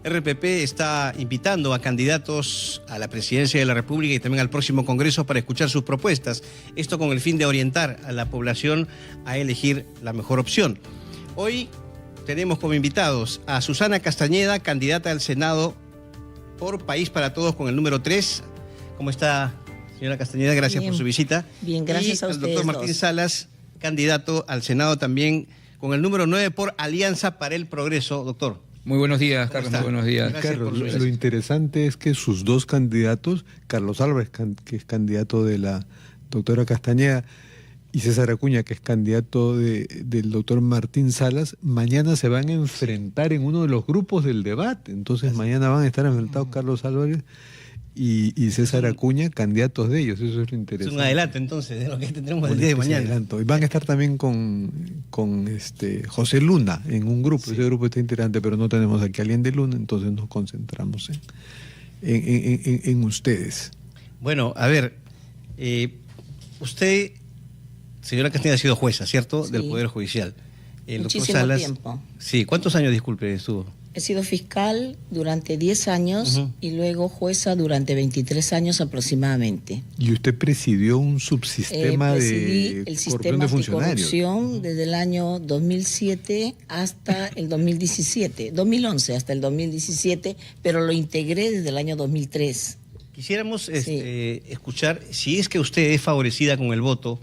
RPP está invitando a candidatos a la presidencia de la República y también al próximo Congreso para escuchar sus propuestas. Esto con el fin de orientar a la población a elegir la mejor opción. Hoy tenemos como invitados a Susana Castañeda, candidata al Senado por País para Todos con el número 3. ¿Cómo está, señora Castañeda? Gracias por su visita. Bien, gracias a ustedes. Y al doctor Martín Salas, candidato al Senado también con el número 9 por Alianza para el Progreso. Doctor. Muy buenos días, Carlos. Muy buenos días. Carlos, lo interesante es que sus dos candidatos, Carlos Álvarez, que es candidato de la doctora Castañeda, y César Acuña, que es candidato del doctor Martín Salas, mañana se van a enfrentar en uno de los grupos del debate. Entonces mañana van a estar enfrentados Carlos Álvarez y César Acuña, candidatos de ellos. Eso es lo interesante. Es un adelanto entonces de lo que tendremos el día de mañana. Adelanto. Y van a estar también con José Luna en un grupo. Sí. Ese grupo está interesante, pero no tenemos aquí a alguien de Luna, entonces nos concentramos en ustedes. Bueno, a ver, usted, señora Castañeda, ha sido jueza, ¿cierto? Sí. Del Poder Judicial. El Muchísimo doctor Salas, tiempo. Sí, ¿cuántos años, disculpe, estuvo? He sido fiscal durante 10 años y luego jueza durante 23 años aproximadamente. ¿Y usted presidió un subsistema de el sistema de corrupción desde el año 2007 hasta el 2017, 2011 hasta el 2017, pero lo integré desde el año 2003. Quisiéramos escuchar, si es que usted es favorecida con el voto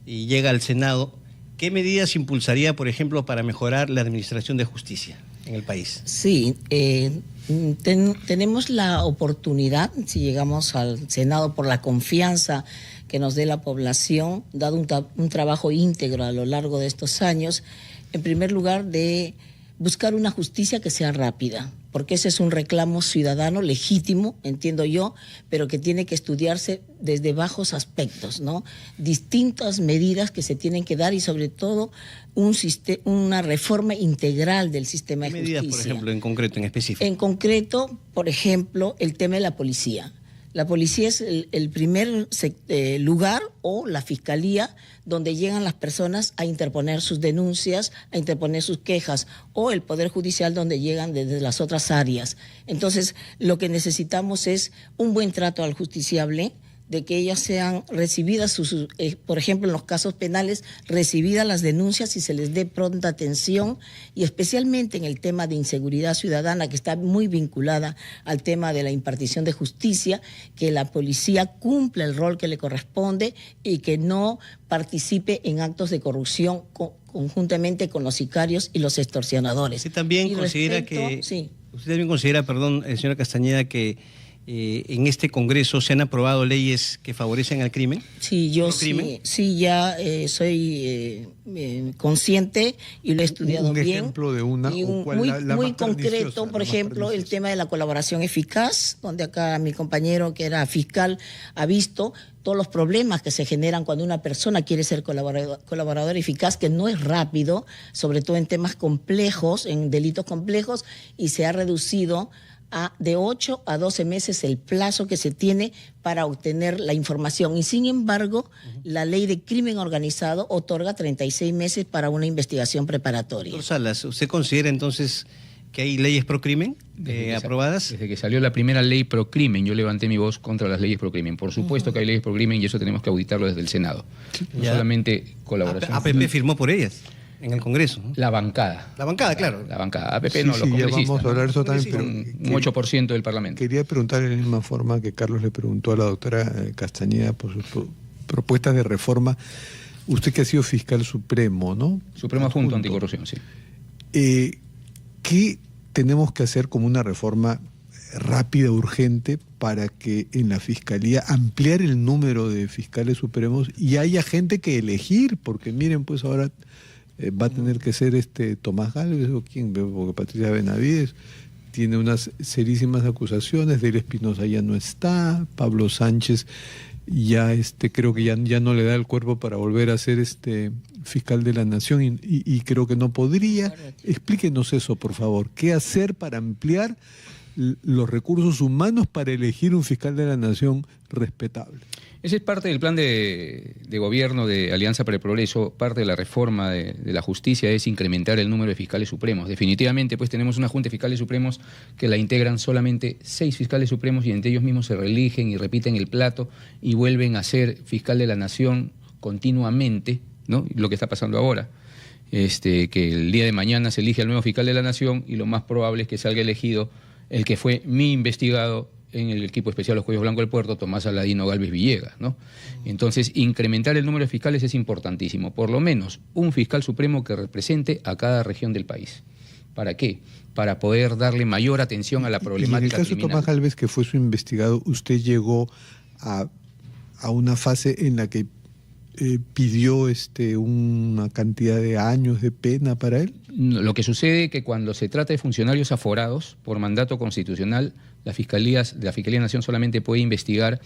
y llega al Senado, ¿qué medidas impulsaría, por ejemplo, para mejorar la administración de justicia en el país? Sí, tenemos la oportunidad, si llegamos al Senado, por la confianza que nos dé la población, dado un trabajo íntegro a lo largo de estos años, en primer lugar de buscar una justicia que sea rápida, porque ese es un reclamo ciudadano legítimo, entiendo yo, pero que tiene que estudiarse desde bajos aspectos, ¿no? Distintas medidas que se tienen que dar y sobre todo una reforma integral del sistema de justicia. ¿Qué medidas, por ejemplo, en concreto, en específico? En concreto, por ejemplo, el tema de la policía. La policía es el primer lugar o la fiscalía donde llegan las personas a interponer sus denuncias, a interponer sus quejas, o el Poder Judicial donde llegan desde las otras áreas. Entonces, lo que necesitamos es un buen trato al justiciable, de que ellas sean recibidas, por ejemplo, en los casos penales, recibidas las denuncias y se les dé pronta atención, y especialmente en el tema de inseguridad ciudadana, que está muy vinculada al tema de la impartición de justicia, que la policía cumpla el rol que le corresponde y que no participe en actos de corrupción conjuntamente con los sicarios y los extorsionadores. Usted también considera señora Castañeda, que en este Congreso se han aprobado leyes que favorecen al crimen. Sí, yo ya soy consciente y lo he estudiado bien. Un ejemplo de una, y muy concreto, por ejemplo, el tema de la colaboración eficaz, donde acá mi compañero que era fiscal ha visto todos los problemas que se generan cuando una persona quiere ser colaborador eficaz, que no es rápido, sobre todo en temas complejos, en delitos complejos, y se ha reducido de 8 a 12 meses el plazo que se tiene para obtener la información. Y sin embargo, la ley de crimen organizado otorga 36 meses para una investigación preparatoria. Doctor Salas, ¿usted considera entonces que hay leyes pro crimen aprobadas? Desde que salió la primera ley pro crimen, yo levanté mi voz contra las leyes pro crimen. Por supuesto que hay leyes pro crimen y eso tenemos que auditarlo desde el Senado. No solamente colaboración. APP firmó por ellas en el Congreso, ¿no? La bancada. La bancada, claro. La bancada. APP no, los congresistas. Ya vamos a hablar de eso también, pero un 8% del Parlamento. Quería preguntar de la misma forma que Carlos le preguntó a la doctora Castañeda por sus propuestas de reforma. Usted que ha sido fiscal supremo, ¿no? Supremo Adjunto Anticorrupción, sí. ¿Qué tenemos que hacer como una reforma rápida, urgente, para que en la Fiscalía ampliar el número de fiscales supremos y haya gente que elegir? Porque miren, pues ahora va a tener que ser Tomás Gálvez o quién, porque Patricia Benavides tiene unas serísimas acusaciones, Del Espinosa ya no está, Pablo Sánchez ya creo que ya no le da el cuerpo para volver a ser fiscal de la Nación y creo que no podría. Explíquenos eso, por favor. ¿Qué hacer para ampliar los recursos humanos para elegir un fiscal de la nación respetable. Ese es parte del plan de gobierno de Alianza para el Progreso. Parte de la reforma de la justicia es incrementar el número de fiscales supremos. Definitivamente, pues tenemos una Junta de Fiscales Supremos que la integran solamente 6 fiscales supremos y entre ellos mismos se reeligen y repiten el plato y vuelven a ser fiscal de la nación continuamente, ¿no? Lo que está pasando ahora. Que el día de mañana se elige al nuevo fiscal de la nación y lo más probable es que salga elegido el que fue mi investigado en el equipo especial Los Cuellos Blancos del Puerto, Tomás Aladino Gálvez Villegas, ¿no? Entonces, incrementar el número de fiscales es importantísimo, por lo menos un fiscal supremo que represente a cada región del país. ¿Para qué? Para poder darle mayor atención a la problemática y en el caso criminal. de Tomás Gálvez, que fue su investigado, ¿usted llegó a una fase en la que pidió una cantidad de años de pena para él? Lo que sucede es que cuando se trata de funcionarios aforados por mandato constitucional, la Fiscalía de Nación solamente puede investigar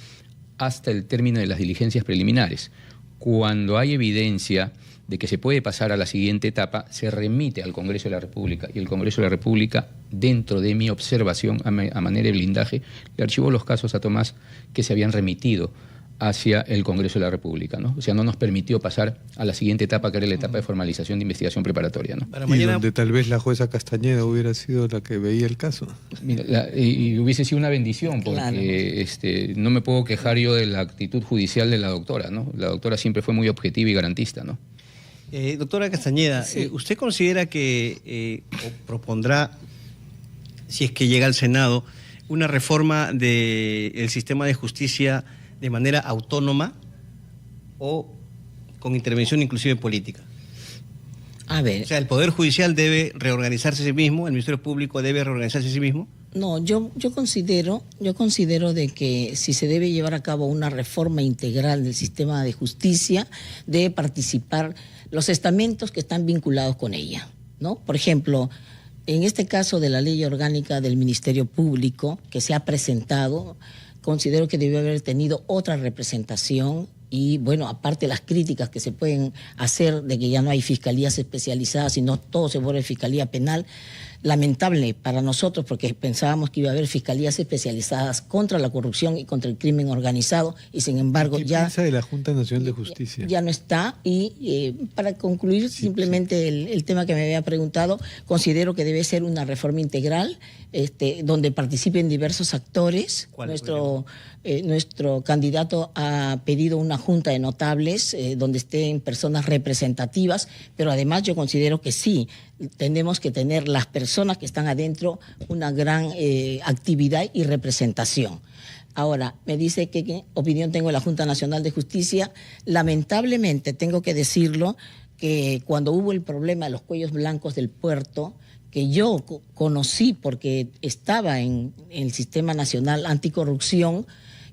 hasta el término de las diligencias preliminares. Cuando hay evidencia de que se puede pasar a la siguiente etapa, se remite al Congreso de la República y el Congreso de la República, dentro de mi observación, a manera de blindaje, le archivó los casos a Tomás que se habían remitido hacia el Congreso de la República, ¿no? O sea, no nos permitió pasar a la siguiente etapa, que era la etapa de formalización de investigación preparatoria, ¿no? Para Y mañana... donde tal vez la jueza Castañeda hubiera sido la que veía el caso. Mira, y hubiese sido una bendición, porque claro, no me puedo quejar yo de la actitud judicial de la doctora, ¿no? La doctora siempre fue muy objetiva y garantista, ¿no? Doctora Castañeda, sí. ¿Usted considera que o propondrá, si es que llega al Senado, una reforma del sistema de justicia de manera autónoma o con intervención inclusive política? A ver. O sea, ¿el Poder Judicial debe reorganizarse a sí mismo? ¿El Ministerio Público debe reorganizarse a sí mismo? No, yo considero de que si se debe llevar a cabo una reforma integral del sistema de justicia, debe participar los estamentos que están vinculados con ella, ¿no? Por ejemplo, en este caso de la ley orgánica del Ministerio Público que se ha presentado, considero que debió haber tenido otra representación y, bueno, aparte de las críticas que se pueden hacer de que ya no hay fiscalías especializadas, sino todo se vuelve fiscalía penal, lamentable para nosotros porque pensábamos que iba a haber fiscalías especializadas contra la corrupción y contra el crimen organizado y, sin embargo, ¿Qué ya... piensa de la Junta Nacional de Justicia? Ya no está y para concluir simplemente el tema que me había preguntado, considero que debe ser una reforma integral donde participen diversos actores. Nuestro candidato ha pedido una junta de notables donde estén personas representativas, pero además yo considero que sí, tenemos que tener las personas que están adentro una gran actividad y representación. Ahora, me dice qué opinión tengo de la Junta Nacional de Justicia. Lamentablemente, tengo que decirlo, que cuando hubo el problema de los cuellos blancos del puerto, que yo conocí porque estaba en el Sistema Nacional Anticorrupción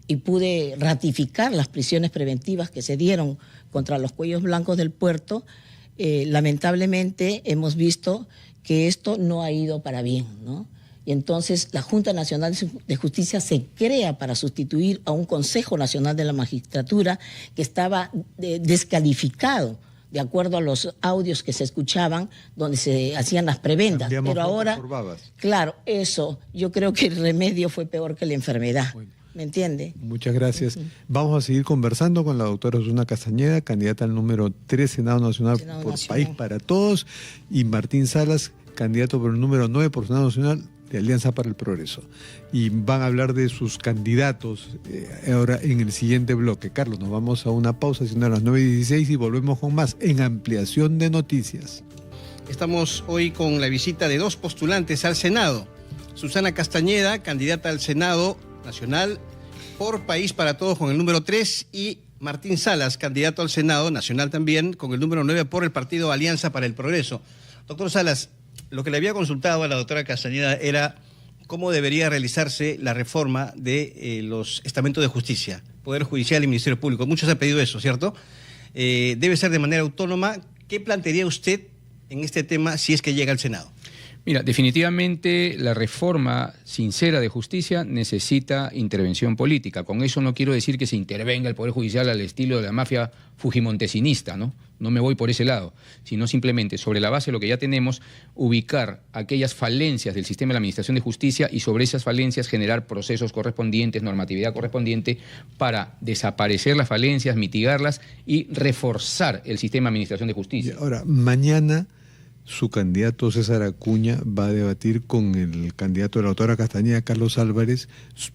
y pude ratificar las prisiones preventivas que se dieron contra los cuellos blancos del puerto, lamentablemente hemos visto que esto no ha ido para bien, ¿no? Y entonces la Junta Nacional de Justicia se crea para sustituir a un Consejo Nacional de la Magistratura que estaba descalificado de acuerdo a los audios que se escuchaban donde se hacían las prebendas. Pero ahora, claro, eso, yo creo que el remedio fue peor que la enfermedad. Bueno. ¿Me entiende? Muchas gracias. Vamos a seguir conversando con la doctora Osuna Castañeda, candidata al número 3 Senado Nacional por País para Todos, y Martín Salas, candidato por el número 9 por Senado Nacional de Alianza para el Progreso. Y van a hablar de sus candidatos ahora en el siguiente bloque. Carlos, nos vamos a una pausa, siendo a las 9:16 y volvemos con más en Ampliación de Noticias. Estamos hoy con la visita de 2 postulantes al Senado. Susana Castañeda, candidata al Senado Nacional por País para Todos con el número 3, y Martín Salas, candidato al Senado Nacional también con el número 9 por el partido Alianza para el Progreso. Doctor Salas, lo que le había consultado a la doctora Castañeda era cómo debería realizarse la reforma de los estamentos de justicia, Poder Judicial y Ministerio Público. Muchos han pedido eso, ¿cierto? Debe ser de manera autónoma. ¿Qué plantearía usted en este tema si es que llega al Senado? Mira, definitivamente la reforma sincera de justicia necesita intervención política. Con eso no quiero decir que se intervenga el Poder Judicial al estilo de la mafia fujimontesinista, ¿no? no me voy por ese lado, sino simplemente sobre la base de lo que ya tenemos, ubicar aquellas falencias del sistema de la Administración de Justicia y sobre esas falencias generar procesos correspondientes, normatividad correspondiente para desaparecer las falencias, mitigarlas y reforzar el sistema de Administración de Justicia. Y ahora, mañana su candidato César Acuña va a debatir con el candidato de la doctora Castañeda, Carlos Álvarez,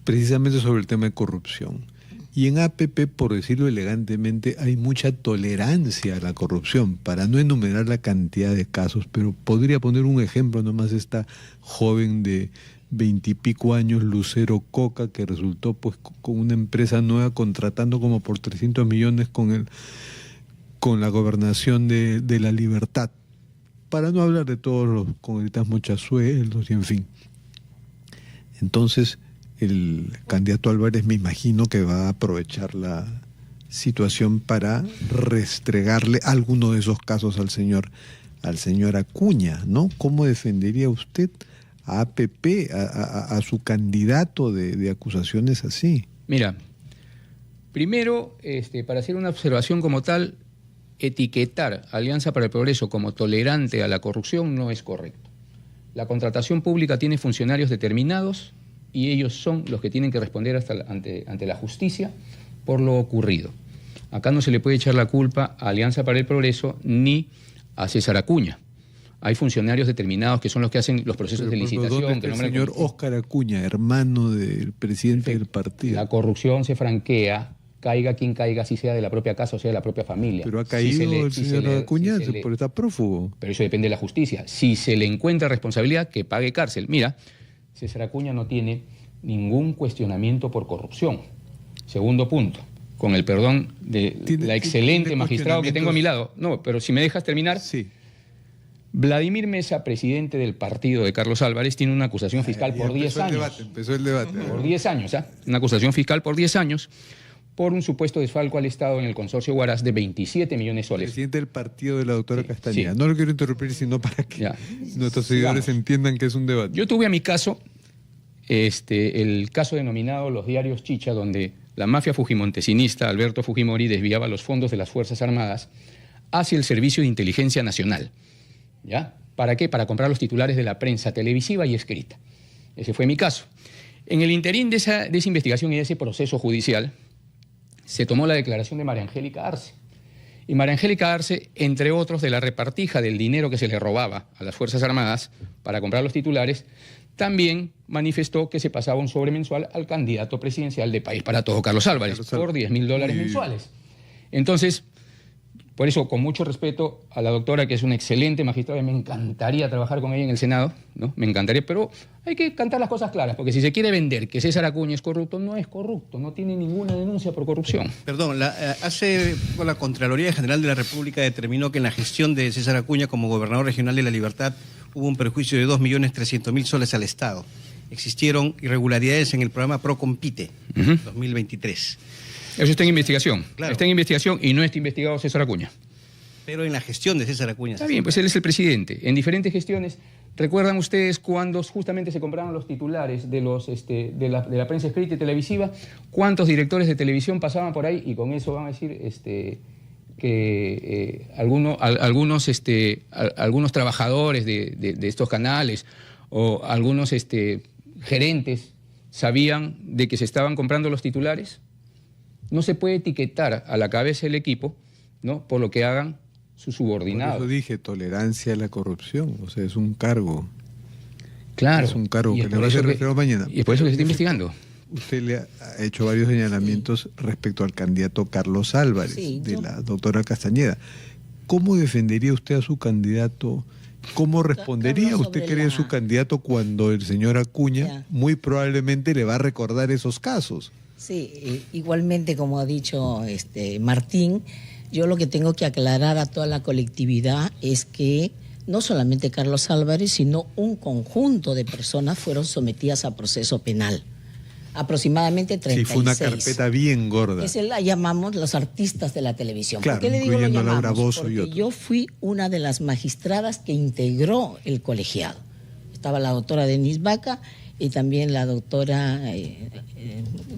precisamente sobre el tema de corrupción. Y en APP, por decirlo elegantemente, hay mucha tolerancia a la corrupción, para no enumerar la cantidad de casos, pero podría poner un ejemplo nomás, esta joven de 20 y pico años, Lucero Coca, que resultó pues con una empresa nueva contratando como por 300 millones con la gobernación de La Libertad, para no hablar de todos los congresistas mochazuelos y en fin. Entonces, el candidato Álvarez me imagino que va a aprovechar la situación para restregarle alguno de esos casos al señor Acuña, ¿no? ¿Cómo defendería usted a APP, a su candidato de acusaciones así? Mira, primero, para hacer una observación como tal, etiquetar Alianza para el Progreso como tolerante a la corrupción no es correcto. La contratación pública tiene funcionarios determinados y ellos son los que tienen que responder ante la justicia por lo ocurrido. Acá no se le puede echar la culpa a Alianza para el Progreso ni a César Acuña. Hay funcionarios determinados que son los que hacen los procesos de licitación. ¿Dónde está el señor Óscar Acuña, hermano del presidente del partido? La corrupción se franquea, caiga quien caiga, si sea de la propia casa o sea de la propia familia. Pero ha caído el señor Acuña por estar prófugo. Pero eso depende de la justicia. Si se le encuentra responsabilidad, que pague cárcel. Mira, César Acuña no tiene ningún cuestionamiento por corrupción. Segundo punto, con el perdón de la excelente magistrado que tengo a mi lado. No, pero si me dejas terminar. Sí. Vladimir Mesa, presidente del partido de Carlos Álvarez, tiene una acusación fiscal por 10 años. Empezó el debate. Por 10 años, ¿ah? Una acusación fiscal por 10 años por un supuesto desfalco al Estado en el consorcio Huaraz de 27 millones de soles. Presidente del partido de la doctora Castañeda. Sí. No lo quiero interrumpir, sino para que nuestros seguidores entiendan que es un debate. Yo tuve a mi caso, el caso denominado Los Diarios Chicha, donde la mafia fujimontesinista Alberto Fujimori desviaba los fondos de las Fuerzas Armadas hacia el Servicio de Inteligencia Nacional. ¿Ya? ¿Para qué? Para comprar los titulares de la prensa televisiva y escrita. Ese fue mi caso. En el interín de esa investigación y de ese proceso judicial, se tomó la declaración de María Angélica Arce. Y María Angélica Arce, entre otros, de la repartija del dinero que se le robaba a las Fuerzas Armadas para comprar los titulares, también manifestó que se pasaba un sobre mensual al candidato presidencial de País para Todos, Carlos Álvarez, por $10.000 mensuales. Entonces, por eso, con mucho respeto a la doctora, que es una excelente magistrada, me encantaría trabajar con ella en el Senado, ¿no? Me encantaría, pero hay que cantar las cosas claras, porque si se quiere vender que César Acuña es corrupto, no es corrupto, no tiene ninguna denuncia por corrupción. Perdón, hace la Contraloría General de la República determinó que en la gestión de César Acuña como gobernador regional de La Libertad hubo un perjuicio de 2.300.000 soles al Estado. Existieron irregularidades en el programa Procompite 2023. Eso está en investigación. Claro. Está en investigación y no está investigado César Acuña. Pero en la gestión de César Acuña. Está bien, pues él es el presidente. En diferentes gestiones, ¿recuerdan ustedes cuando justamente se compraron los titulares de la prensa escrita y televisiva? ¿Cuántos directores de televisión pasaban por ahí? Y con eso van a decir que algunos trabajadores de estos canales o algunos gerentes sabían de que se estaban comprando los titulares. No se puede etiquetar a la cabeza del equipo, ¿no?, por lo que hagan sus subordinados. Por eso dije tolerancia a la corrupción, o sea, es un cargo. Claro. Es un cargo que le va a hacer reflejo mañana. Y es por eso que se está investigando. Usted le ha hecho varios señalamientos respecto al candidato Carlos Álvarez, de la doctora Castañeda. ¿Cómo defendería usted a su candidato? ¿Cómo respondería usted, cree, a su candidato cuando el señor Acuña muy probablemente le va a recordar esos casos? Sí, igualmente como ha dicho Martín, yo lo que tengo que aclarar a toda la colectividad es que no solamente Carlos Álvarez, sino un conjunto de personas fueron sometidas a proceso penal. Aproximadamente 36. Sí, fue una carpeta bien gorda. Esa la llamamos los artistas de la televisión. Claro, ¿Por qué le digo lo llamamos? Laura Bozzo Porque y otros. yo fui una de las magistradas que integró el colegiado. Estaba la doctora Denise Vaca y también la doctora,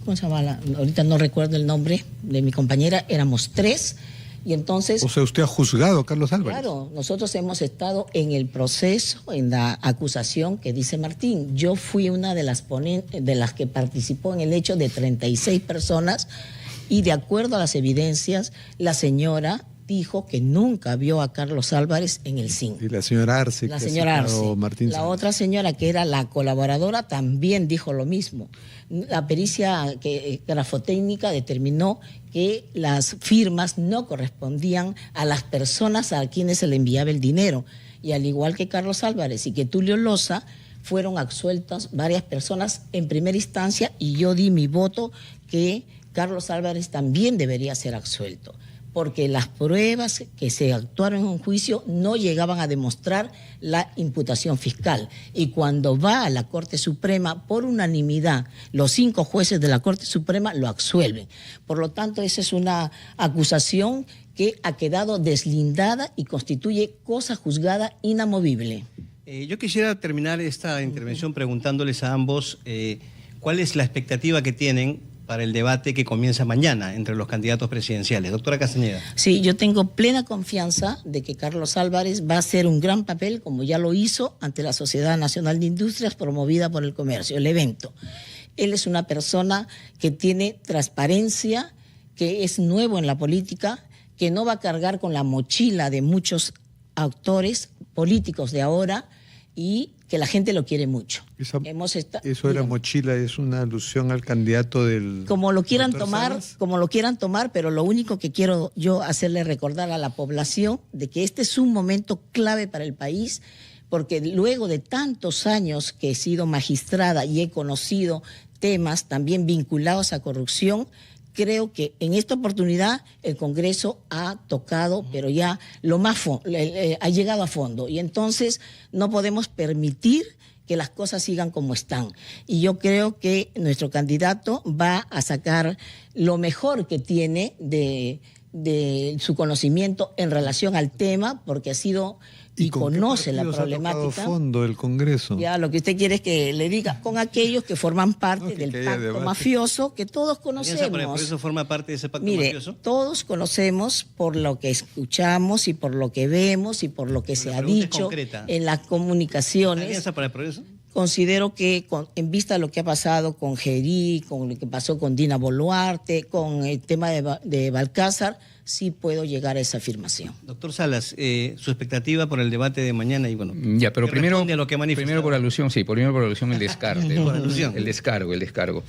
¿cómo se llama? Ahorita no recuerdo el nombre de mi compañera, éramos 3 Y entonces... O sea, usted ha juzgado a Carlos Álvarez. Claro, nosotros hemos estado en el proceso, en la acusación que dice Martín. Yo fui una de las que participó en el hecho de 36 personas y de acuerdo a las evidencias, la señora dijo que nunca vio a Carlos Álvarez en el CIN. Y la señora Arce. La señora Arce. La otra señora que era la colaboradora también dijo lo mismo. La pericia grafotécnica determinó que las firmas no correspondían a las personas a quienes se le enviaba el dinero. Y al igual que Carlos Álvarez y que Tulio Loza, fueron absueltas varias personas en primera instancia y yo di mi voto que Carlos Álvarez también debería ser absuelto, porque las pruebas que se actuaron en un juicio no llegaban a demostrar la imputación fiscal. Y cuando va a la Corte Suprema, por unanimidad, los 5 jueces de la Corte Suprema lo absuelven. Por lo tanto, esa es una acusación que ha quedado deslindada y constituye cosa juzgada inamovible. Yo quisiera terminar esta intervención preguntándoles a ambos cuál es la expectativa que tienen para el debate que comienza mañana entre los candidatos presidenciales. Doctora Castañeda. Sí, yo tengo plena confianza de que Carlos Álvarez va a hacer un gran papel, como ya lo hizo ante la Sociedad Nacional de Industrias promovida por el comercio, el evento. Él es una persona que tiene transparencia, que es nuevo en la política, que no va a cargar con la mochila de muchos actores políticos de ahora y que la gente lo quiere mucho. Eso de la mochila es una alusión al candidato del... Como lo quieran tomar, pero lo único que quiero yo hacerle recordar a la población de que este es un momento clave para el país, porque luego de tantos años que he sido magistrada y he conocido temas también vinculados a corrupción, creo que en esta oportunidad el Congreso ha tocado, pero ya lo más ha llegado a fondo. Y entonces no podemos permitir que las cosas sigan como están. Y yo creo que nuestro candidato va a sacar lo mejor que tiene de su conocimiento en relación al tema, porque ha sido... y conoce la problemática. ¿Ha tocado fondo el Congreso? Ya, lo que usted quiere es que le diga con aquellos que forman parte del pacto mafioso que todos conocemos. ¿Por eso forma parte de ese pacto mafioso? Todos conocemos por lo que escuchamos y por lo que vemos y por lo que se ha dicho en las comunicaciones. ¿Alianza para el Progreso? Considero que en vista de lo que ha pasado con Gerí, con lo que pasó con Dina Boluarte, con el tema de Balcázar, sí puedo llegar a esa afirmación. Doctor Salas, su expectativa por el debate de mañana y bueno. Ya, pero primero por alusión, el descarte. Por alusión. El descargo.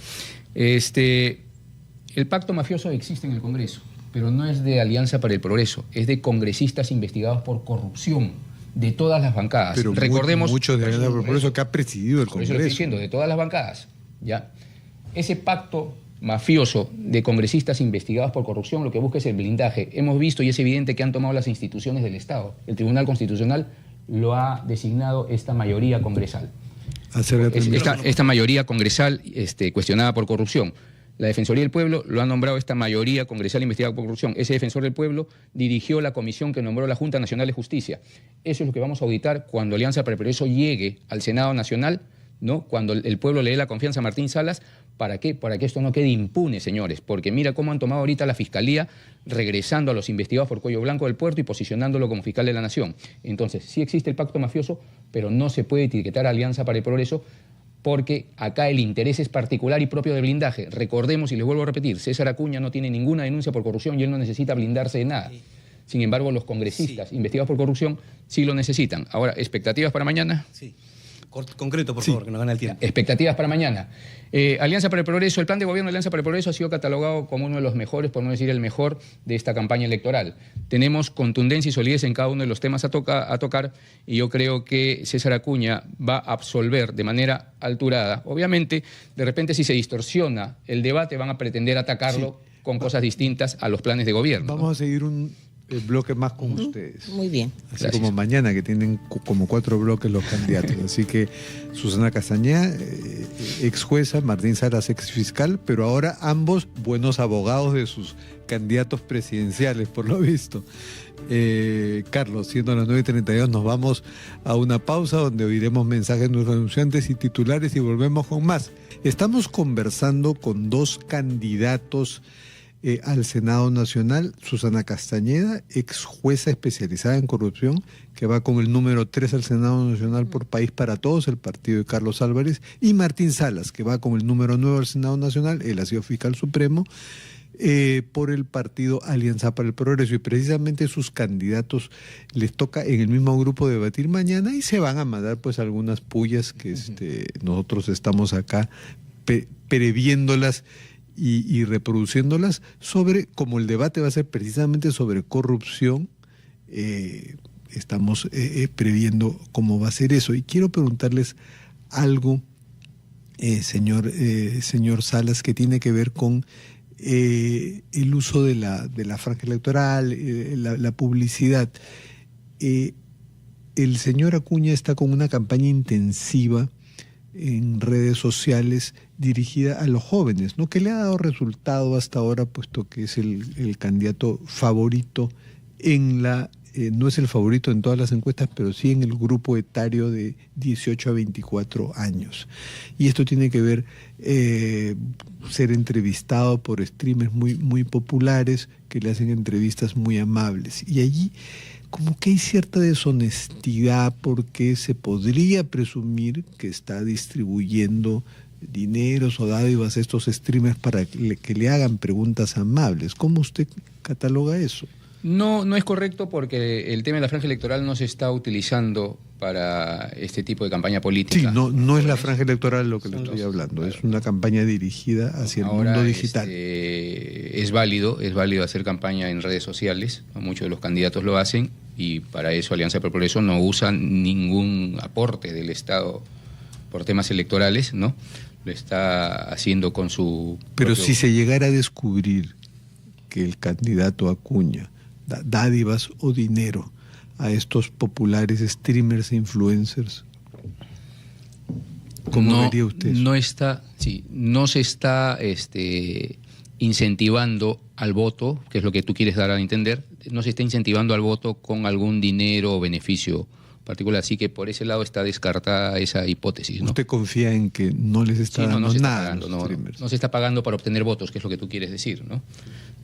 El pacto mafioso existe en el Congreso, pero no es de Alianza para el Progreso, es de congresistas investigados por corrupción de todas las bancadas. Pero recordemos muchos de Alianza para el Progreso que ha presidido el Congreso. Por eso lo estoy diciendo, de todas las bancadas. ¿Ya? Ese pacto mafioso de congresistas investigados por corrupción lo que busca es el blindaje. Hemos visto y es evidente que han tomado las instituciones del Estado. El Tribunal Constitucional lo ha designado esta mayoría congresal. Esta mayoría congresal cuestionada por corrupción. La Defensoría del Pueblo lo ha nombrado esta mayoría congresal investigada por corrupción. Ese defensor del pueblo dirigió la comisión que nombró la Junta Nacional de Justicia. Eso es lo que vamos a auditar cuando Alianza para el Progreso llegue al Senado Nacional, ¿no? Cuando el pueblo le dé la confianza a Martín Salas. ¿Para qué? Para que esto no quede impune, señores. Porque mira cómo han tomado ahorita la Fiscalía, regresando a los investigados por cuello blanco del puerto y posicionándolo como fiscal de la Nación. Entonces, sí existe el pacto mafioso, pero no se puede etiquetar a Alianza para el Progreso, porque acá el interés es particular y propio de blindaje. Recordemos, y les vuelvo a repetir, César Acuña no tiene ninguna denuncia por corrupción y él no necesita blindarse de nada. Sin embargo, los congresistas investigados por corrupción sí lo necesitan. Ahora, ¿expectativas para mañana? Sí. Concreto, por favor, que nos gane el tiempo. Expectativas para mañana. Alianza para el Progreso, el plan de gobierno de Alianza para el Progreso ha sido catalogado como uno de los mejores, por no decir el mejor, de esta campaña electoral. Tenemos contundencia y solidez en cada uno de los temas a tocar y yo creo que César Acuña va a absolver de manera alturada. Obviamente, de repente si se distorsiona el debate van a pretender atacarlo con cosas distintas a los planes de gobierno. Vamos a seguir el bloque más con ustedes. Muy bien. Así gracias. Como mañana, que tienen como 4 bloques los candidatos. Así que Susana Castañeda, ex jueza, Martín Salas, ex fiscal, pero ahora ambos buenos abogados de sus candidatos presidenciales, por lo visto. Carlos, siendo las 9:32, nos vamos a una pausa donde oiremos mensajes de nuestros anunciantes y titulares y volvemos con más. Estamos conversando con 2 candidatos al Senado Nacional Susana Castañeda, ex jueza especializada en corrupción, que va con el número 3 al Senado Nacional por País para Todos, el partido de Carlos Álvarez, y Martín Salas, que va con el número 9 al Senado Nacional, él ha sido fiscal supremo, por el partido Alianza para el Progreso, y precisamente sus candidatos les toca en el mismo grupo debatir mañana y se van a mandar pues algunas pullas que nosotros estamos acá previéndolas y reproduciéndolas sobre, como el debate va a ser precisamente sobre corrupción, estamos previendo cómo va a ser eso. Y quiero preguntarles algo, señor Salas, que tiene que ver con el uso de la franja electoral, la publicidad. El señor Acuña está con una campaña intensiva en redes sociales dirigida a los jóvenes, ¿no? Que le ha dado resultado hasta ahora, puesto que es el candidato favorito en no es el favorito en todas las encuestas, pero sí en el grupo etario de 18 a 24 años. Y esto tiene que ver ser entrevistado por streamers muy, muy populares que le hacen entrevistas muy amables. Y allí como que hay cierta deshonestidad, porque se podría presumir que está distribuyendo dineros o dádivas a estos streamers para que le hagan preguntas amables. ¿Cómo usted cataloga eso? No es correcto, porque el tema de la franja electoral no se está utilizando para este tipo de campaña política. Sí, no es la franja electoral lo que le estoy hablando, es una campaña dirigida hacia el mundo digital. Es válido hacer campaña en redes sociales, muchos de los candidatos lo hacen, y para eso Alianza por el Progreso no usa ningún aporte del Estado por temas electorales, ¿no? Lo está haciendo con su... Pero si se llegara a descubrir que el candidato Acuña da dádivas o dinero a estos populares streamers e influencers, ¿cómo vería usted eso? No se está incentivando al voto, que es lo que tú quieres dar a entender, no se está incentivando al voto con algún dinero o beneficio particular, así que por ese lado está descartada esa hipótesis, ¿no? ¿Usted confía en que no les está dando nada a los streamers? No se está pagando para obtener votos, que es lo que tú quieres decir, ¿no?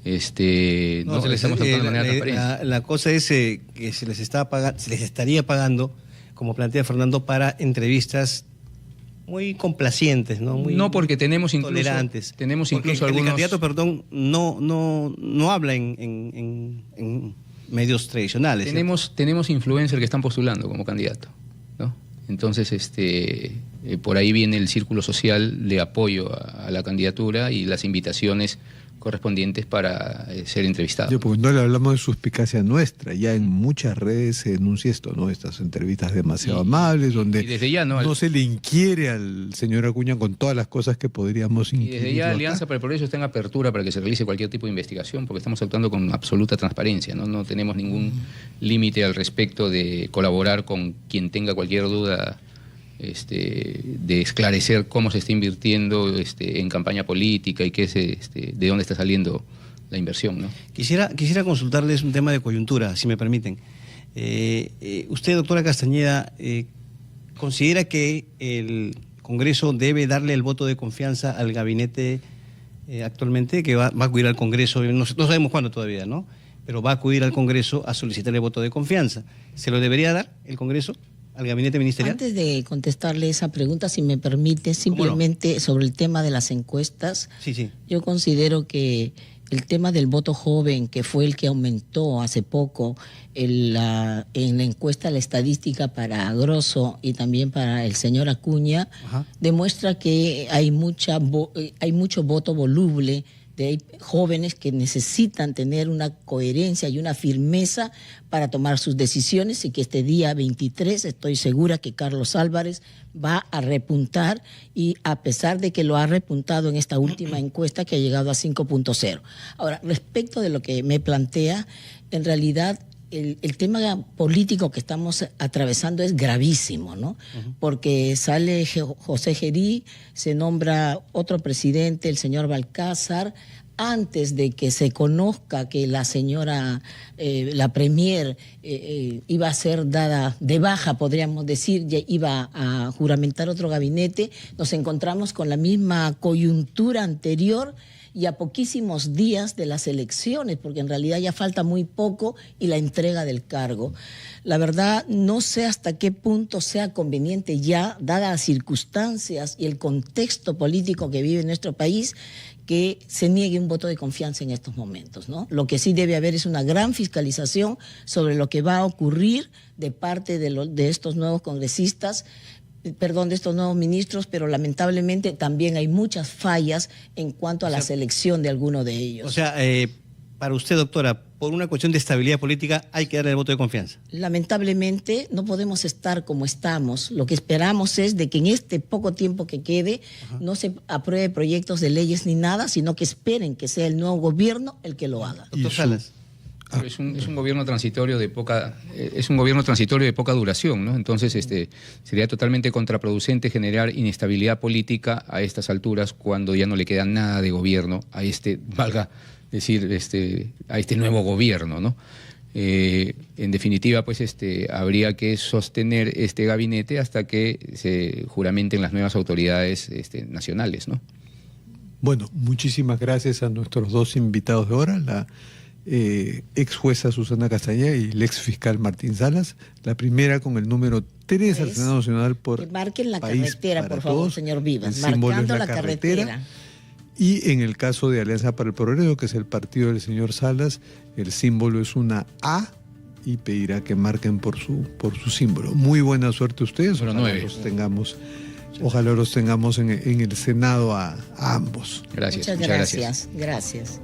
No se les estamos tratando de manera transparente. La cosa es que se les estaría pagando, como plantea Fernando, para entrevistas muy complacientes, ¿no? No, porque tenemos incluso tolerantes. Porque algunos... El candidato, perdón, no habla en medios tradicionales. Tenemos influencers que están postulando como candidato, ¿no? Entonces, por ahí viene el círculo social de apoyo a la candidatura y las invitaciones correspondientes para ser entrevistado. Porque no le hablamos de suspicacia nuestra, ya en muchas redes se denuncia esto, ¿no? Estas entrevistas demasiado amables, donde desde ya, no se le inquiere al señor Acuña con todas las cosas que podríamos inquirir. Y desde ya Alianza para el Progreso está en apertura para que se realice cualquier tipo de investigación, porque estamos actuando con absoluta transparencia, ¿no? No tenemos ningún límite al respecto de colaborar con quien tenga cualquier duda de esclarecer cómo se está invirtiendo en campaña política y de dónde está saliendo la inversión, ¿no? Quisiera consultarles un tema de coyuntura, si me permiten. Usted, doctora Castañeda, ¿considera que el Congreso debe darle el voto de confianza al gabinete actualmente, que va a acudir al Congreso? No sabemos cuándo todavía, ¿no? Pero va a acudir al Congreso a solicitar el voto de confianza. ¿Se lo debería dar el Congreso al gabinete ministerial? Antes de contestarle esa pregunta, si me permite, simplemente sobre el tema de las encuestas. Sí. Yo considero que el tema del voto joven, que fue el que aumentó hace poco en la encuesta, la estadística para Grosso y también para el señor Acuña, demuestra que hay mucho voto voluble de jóvenes que necesitan tener una coherencia y una firmeza para tomar sus decisiones, y que este día 23 estoy segura que Carlos Álvarez va a repuntar, y a pesar de que lo ha repuntado en esta última encuesta que ha llegado a 5.0. Ahora, respecto de lo que me plantea, en realidad el tema político que estamos atravesando es gravísimo, ¿no? Porque sale José Gerí, se nombra otro presidente, el señor Balcázar, antes de que se conozca que la señora, la premier, iba a ser dada de baja, podríamos decir, ya iba a juramentar otro gabinete. Nos encontramos con la misma coyuntura anterior, y a poquísimos días de las elecciones, porque en realidad ya falta muy poco y la entrega del cargo. La verdad, no sé hasta qué punto sea conveniente ya, dadas las circunstancias y el contexto político que vive nuestro país, que se niegue un voto de confianza en estos momentos, ¿no? Lo que sí debe haber es una gran fiscalización sobre lo que va a ocurrir de parte de estos nuevos congresistas, de estos nuevos ministros, pero lamentablemente también hay muchas fallas en cuanto a la selección de alguno de ellos. O sea, para usted, doctora, por una cuestión de estabilidad política hay que darle el voto de confianza. Lamentablemente no podemos estar como estamos. Lo que esperamos es de que en este poco tiempo que quede no se apruebe proyectos de leyes ni nada, sino que esperen que sea el nuevo gobierno el que lo haga. Doctor Salas. Pero es un gobierno transitorio de poca duración, ¿no? Entonces sería totalmente contraproducente generar inestabilidad política a estas alturas cuando ya no le queda nada de gobierno a a este nuevo gobierno, ¿no? En definitiva, pues habría que sostener este gabinete hasta que se juramenten las nuevas autoridades nacionales, ¿no? Bueno, muchísimas gracias a nuestros dos invitados de ahora, la ex jueza Susana Castañeda y el ex fiscal Martín Salas. La primera con el número 3 al Senado Nacional por que marquen la País carretera, para por favor, Todos. señor Vivas, El símbolo marcando es la carretera. Y en el caso de Alianza para el Progreso, que es el partido del señor Salas, el símbolo es una A y pedirá que marquen por su símbolo. Muy buena suerte a ustedes. Número 9. Ojalá los tengamos en el Senado a ambos. Gracias. Muchas gracias. Gracias.